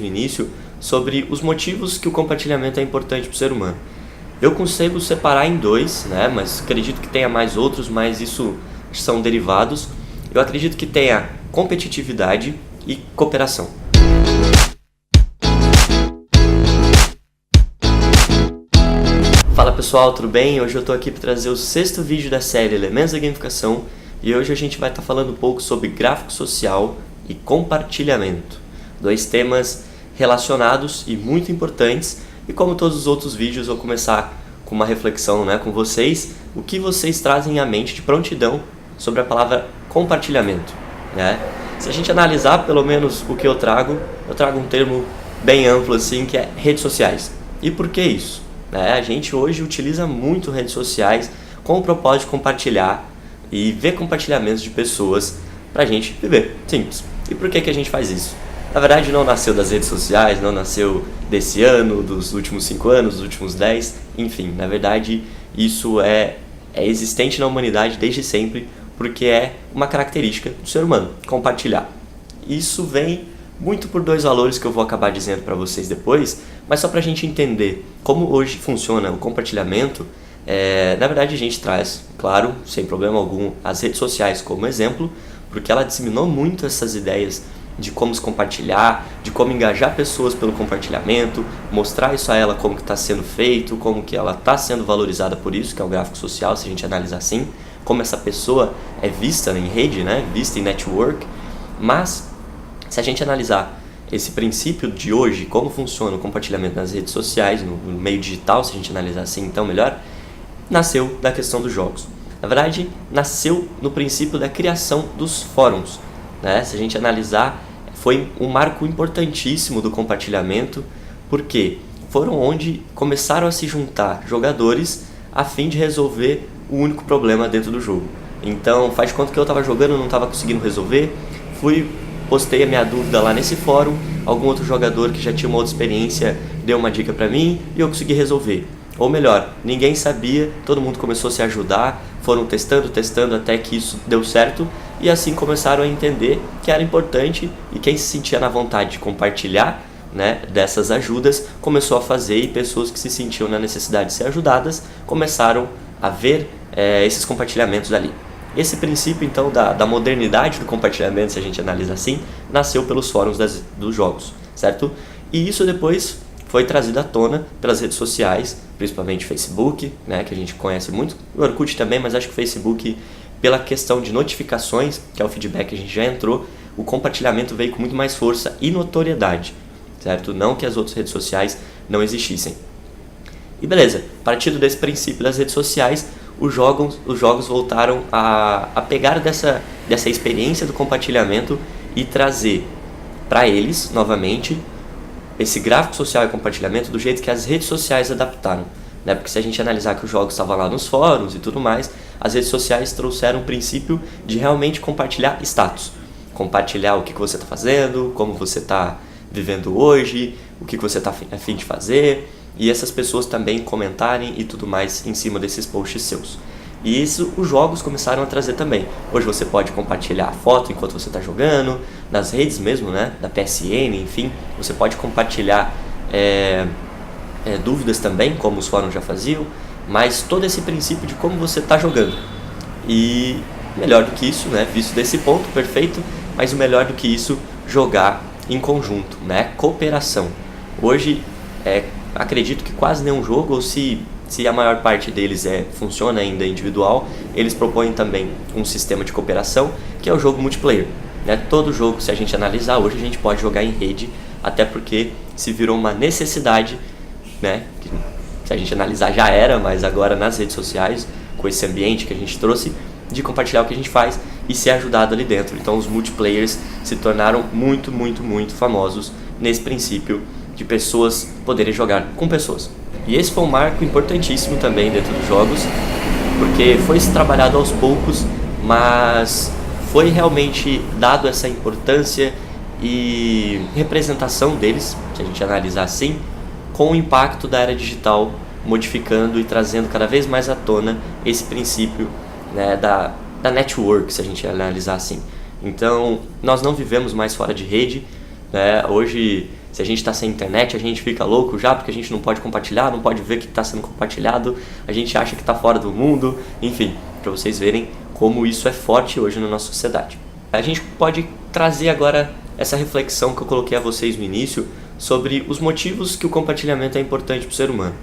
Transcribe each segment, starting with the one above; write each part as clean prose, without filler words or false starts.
no início sobre os motivos que o compartilhamento é importante para o ser humano. Eu consigo separar em dois, né? Mas acredito que tenha mais outros, mas isso são derivados. Eu acredito que tenha competitividade e cooperação. Fala pessoal, tudo bem? Hoje eu estou aqui para trazer o 6º vídeo da série Elementos da Gamificação e hoje a gente vai estar falando um pouco sobre gráfico social e compartilhamento. Dois temas relacionados e muito importantes, e como todos os outros vídeos eu vou começar com uma reflexão, com vocês, o que vocês trazem à mente de prontidão sobre a palavra compartilhamento, né? Se a gente analisar pelo menos o que eu trago um termo bem amplo assim, que é redes sociais. E por que isso? A gente hoje utiliza muito redes sociais com o propósito de compartilhar e ver compartilhamentos de pessoas pra gente viver, simples. E por que a gente faz isso? Na verdade não nasceu das redes sociais, não nasceu desse ano, dos últimos 5 anos, dos últimos 10, enfim, na verdade isso é existente na humanidade desde sempre, porque é uma característica do ser humano, compartilhar. Isso vem muito por dois valores que eu vou acabar dizendo para vocês depois, mas só pra gente entender como hoje funciona o compartilhamento, na verdade a gente traz, claro, sem problema algum, as redes sociais como exemplo, porque ela disseminou muito essas ideias de como se compartilhar, de como engajar pessoas pelo compartilhamento, mostrar isso a ela como que está sendo feito, como que ela está sendo valorizada por isso, que é o gráfico social, se a gente analisar assim, como essa pessoa é vista em rede, vista em network. Mas se a gente analisar esse princípio de hoje, como funciona o compartilhamento nas redes sociais, no meio digital, se a gente analisar assim então melhor, nasceu da questão dos jogos. Na verdade, nasceu no princípio da criação dos fóruns, Se a gente analisar, foi um marco importantíssimo do compartilhamento, porque foram onde começaram a se juntar jogadores a fim de resolver o único problema dentro do jogo. Então, faz de conta que eu estava jogando, não estava conseguindo resolver, postei a minha dúvida lá nesse fórum, algum outro jogador que já tinha uma outra experiência deu uma dica pra mim e eu consegui resolver. Ou melhor, ninguém sabia, todo mundo começou a se ajudar, foram testando até que isso deu certo e assim começaram a entender que era importante e quem se sentia na vontade de compartilhar dessas ajudas começou a fazer, e pessoas que se sentiam na necessidade de ser ajudadas começaram a ver esses compartilhamentos ali. Esse princípio então da modernidade do compartilhamento, se a gente analisa assim, nasceu pelos fóruns dos jogos, certo? E isso depois foi trazido à tona pelas redes sociais, principalmente Facebook, que a gente conhece muito, o Orkut também, mas acho que o Facebook, pela questão de notificações, que é o feedback que a gente já entrou, o compartilhamento veio com muito mais força e notoriedade, certo? Não que as outras redes sociais não existissem. E beleza, partindo desse princípio das redes sociais, os jogos voltaram a pegar dessa experiência do compartilhamento e trazer para eles, novamente, esse gráfico social e compartilhamento do jeito que as redes sociais adaptaram. Porque se a gente analisar que os jogos estavam lá nos fóruns e tudo mais, as redes sociais trouxeram o princípio de realmente compartilhar status. Compartilhar o que você está fazendo, como você está vivendo hoje, o que você está a fim de fazer, e essas pessoas também comentarem e tudo mais em cima desses posts seus. E isso os jogos começaram a trazer também. Hoje você pode compartilhar a foto enquanto você está jogando, nas redes mesmo, da PSN, enfim, você pode compartilhar dúvidas também, como os fóruns já faziam, mas todo esse princípio de como você está jogando. E melhor do que isso, visto desse ponto, perfeito, mas o melhor do que isso, jogar em conjunto, cooperação. Hoje, acredito que quase nenhum jogo, ou se a maior parte deles funciona ainda individual, eles propõem também um sistema de cooperação, que é o jogo multiplayer. Todo jogo, se a gente analisar hoje, a gente pode jogar em rede, até porque se virou uma necessidade, que, se a gente analisar já era, mas agora nas redes sociais, com esse ambiente que a gente trouxe, de compartilhar o que a gente faz e ser ajudado ali dentro. Então os multiplayers se tornaram muito, muito, muito famosos nesse princípio de pessoas poderem jogar com pessoas. E esse foi um marco importantíssimo também dentro dos jogos, porque foi trabalhado aos poucos, mas foi realmente dado essa importância e representação deles, se a gente analisar assim, com o impacto da era digital, modificando e trazendo cada vez mais à tona esse princípio da network, se a gente analisar assim. Então, nós não vivemos mais fora de rede, Hoje, Se a gente está sem internet, a gente fica louco já porque a gente não pode compartilhar, não pode ver o que está sendo compartilhado, a gente acha que está fora do mundo, enfim, para vocês verem como isso é forte hoje na nossa sociedade. A gente pode trazer agora essa reflexão que eu coloquei a vocês no início sobre os motivos que o compartilhamento é importante para o ser humano.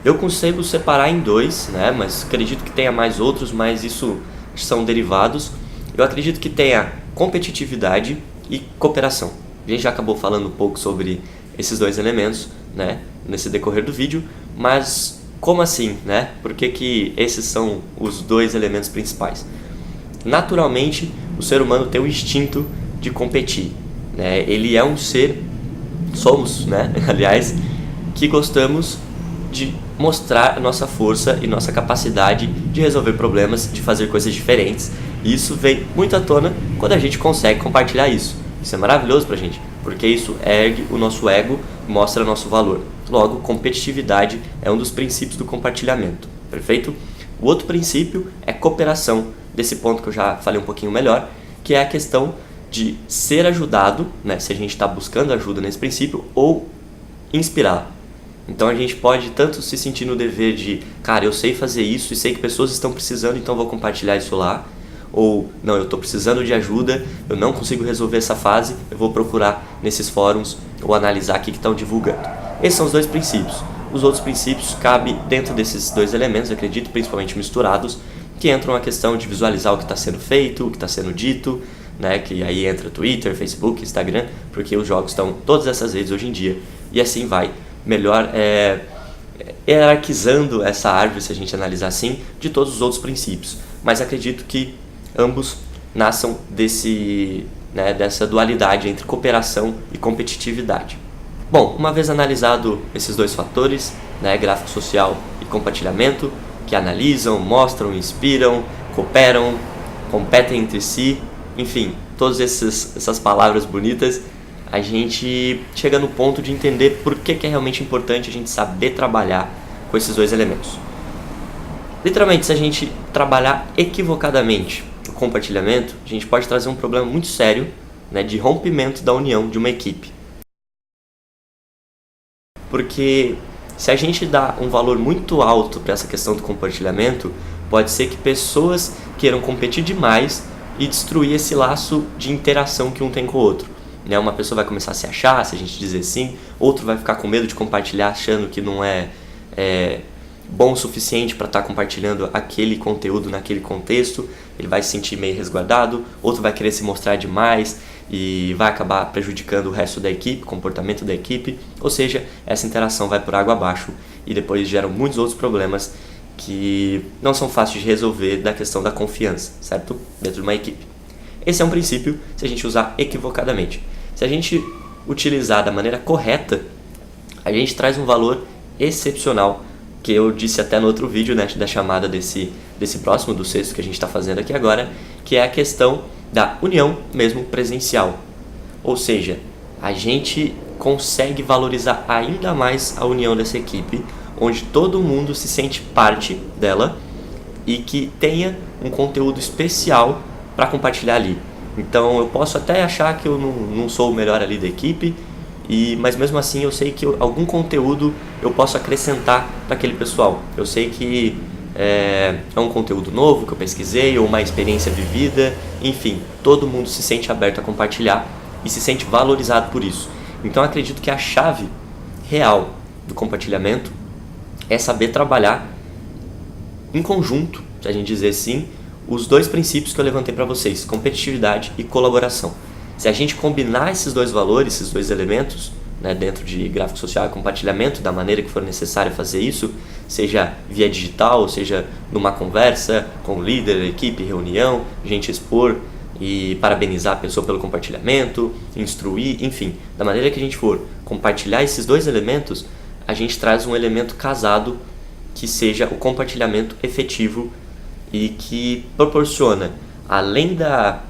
Eu consigo separar em dois, né, mas acredito que tenha mais outros, mas isso são derivados. Eu acredito que tenha competitividade e cooperação. A gente já acabou falando um pouco sobre esses dois elementos, né, nesse decorrer do vídeo, mas como assim, né? Por que esses são os dois elementos principais? Naturalmente, o ser humano tem o instinto de competir, né? Ele é um ser, somos, né, aliás, que gostamos de mostrar a nossa força e nossa capacidade de resolver problemas, de fazer coisas diferentes. E isso vem muito à tona quando a gente consegue compartilhar isso. Isso é maravilhoso pra gente, porque isso ergue o nosso ego, mostra nosso valor. Logo, competitividade é um dos princípios do compartilhamento, perfeito? O outro princípio é cooperação, desse ponto que eu já falei um pouquinho melhor, que é a questão de ser ajudado, né, se a gente está buscando ajuda nesse princípio, ou inspirar. Então a gente pode tanto se sentir no dever de, cara, eu sei fazer isso e sei que pessoas estão precisando, então vou compartilhar isso lá. Ou, não, eu estou precisando de ajuda, eu não consigo resolver essa fase, eu vou procurar nesses fóruns ou analisar o que estão divulgando. Esses são os dois princípios. Os outros princípios cabem dentro desses dois elementos, acredito, principalmente misturados, que entram a questão de visualizar o que está sendo feito, o que está sendo dito, né, que aí entra Twitter, Facebook, Instagram, porque os jogos estão todas essas redes hoje em dia, e assim vai, melhor hierarquizando essa árvore, se a gente analisar assim, de todos os outros princípios. Mas acredito que ambos nasçam dessa dualidade entre cooperação e competitividade. Bom, uma vez analisado esses dois fatores, né, gráfico social e compartilhamento, que analisam, mostram, inspiram, cooperam, competem entre si, enfim, todas essas palavras bonitas, a gente chega no ponto de entender por que é realmente importante a gente saber trabalhar com esses dois elementos. Literalmente, se a gente trabalhar equivocadamente o compartilhamento, a gente pode trazer um problema muito sério, né, de rompimento da união de uma equipe. Porque se a gente dá um valor muito alto para essa questão do compartilhamento, pode ser que pessoas queiram competir demais e destruir esse laço de interação que um tem com o outro. Né? Uma pessoa vai começar a se achar, se a gente dizer sim, outro vai ficar com medo de compartilhar achando que não é bom o suficiente para estar compartilhando aquele conteúdo naquele contexto, ele vai se sentir meio resguardado, outro vai querer se mostrar demais e vai acabar prejudicando o resto da equipe, o comportamento da equipe, ou seja, essa interação vai por água abaixo e depois geram muitos outros problemas que não são fáceis de resolver da questão da confiança, certo? Dentro de uma equipe. Esse é um princípio se a gente usar equivocadamente. Se a gente utilizar da maneira correta, a gente traz um valor excepcional, que eu disse até no outro vídeo, né, da chamada desse próximo, do sexto que a gente está fazendo aqui agora, que é a questão da união mesmo presencial. Ou seja, a gente consegue valorizar ainda mais a união dessa equipe, onde todo mundo se sente parte dela e que tenha um conteúdo especial para compartilhar ali. Então eu posso até achar que eu não sou o melhor ali da equipe, mas mesmo assim eu sei que algum conteúdo eu posso acrescentar para aquele pessoal. Eu sei que é um conteúdo novo que eu pesquisei, ou uma experiência vivida, enfim, todo mundo se sente aberto a compartilhar e se sente valorizado por isso. Então eu acredito que a chave real do compartilhamento é saber trabalhar em conjunto, se a gente dizer assim, os dois princípios que eu levantei para vocês, competitividade e colaboração. Se a gente combinar esses dois valores, esses dois elementos, né, dentro de gráfico social e compartilhamento, da maneira que for necessário fazer isso, seja via digital, seja numa conversa com o líder, equipe, reunião, a gente expor e parabenizar a pessoa pelo compartilhamento, instruir, enfim, da maneira que a gente for compartilhar esses dois elementos, a gente traz um elemento casado que seja o compartilhamento efetivo e que proporciona, além da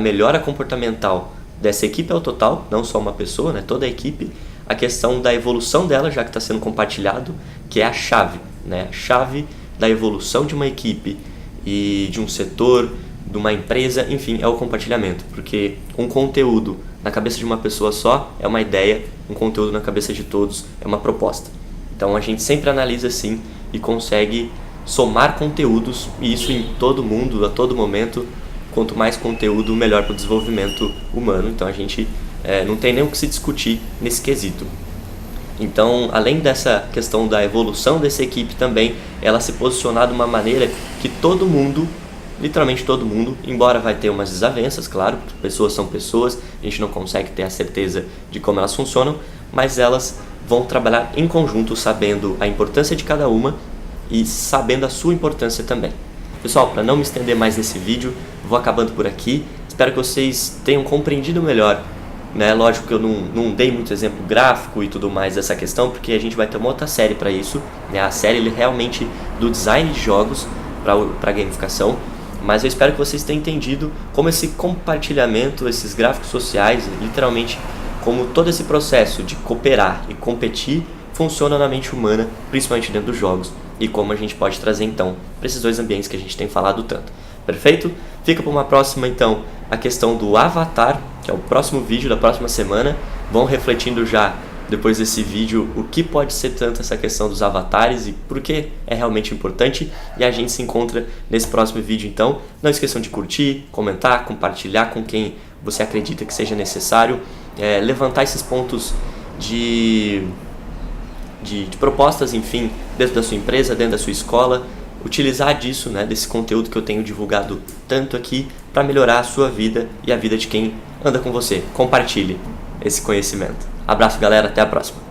melhora comportamental dessa equipe ao total, não só uma pessoa, né, toda a equipe, a questão da evolução dela, já que está sendo compartilhado, que é a chave, né, a chave da evolução de uma equipe e de um setor, de uma empresa, enfim, é o compartilhamento, porque um conteúdo na cabeça de uma pessoa só é uma ideia, um conteúdo na cabeça de todos é uma proposta. Então a gente sempre analisa assim e consegue somar conteúdos, e isso em todo mundo, a todo momento. Quanto mais conteúdo, melhor para o desenvolvimento humano. Então a gente não tem nem o que se discutir nesse quesito. Então, além dessa questão da evolução dessa equipe também, ela se posicionar de uma maneira que todo mundo, literalmente todo mundo, embora vai ter umas desavenças, claro, pessoas são pessoas, a gente não consegue ter a certeza de como elas funcionam, mas elas vão trabalhar em conjunto, sabendo a importância de cada uma e sabendo a sua importância também. Pessoal, para não me estender mais nesse vídeo, vou acabando por aqui. Espero que vocês tenham compreendido melhor, né? Lógico que eu não dei muito exemplo gráfico e tudo mais dessa questão, porque a gente vai ter uma outra série para isso, né? A série realmente do design de jogos para gamificação. Mas eu espero que vocês tenham entendido como esse compartilhamento, esses gráficos sociais, literalmente como todo esse processo de cooperar e competir funciona na mente humana, principalmente dentro dos jogos, e como a gente pode trazer então para esses dois ambientes que a gente tem falado tanto. Perfeito? Fica para uma próxima então a questão do avatar, que é o próximo vídeo da próxima semana. Vão refletindo já depois desse vídeo o que pode ser tanto essa questão dos avatares e por que é realmente importante, e a gente se encontra nesse próximo vídeo então. Não esqueçam de curtir, comentar, compartilhar com quem você acredita que seja necessário, levantar esses pontos de propostas, enfim, dentro da sua empresa, dentro da sua escola, utilizar disso, né, desse conteúdo que eu tenho divulgado tanto aqui para melhorar a sua vida e a vida de quem anda com você. Compartilhe esse conhecimento. Abraço, galera, até a próxima.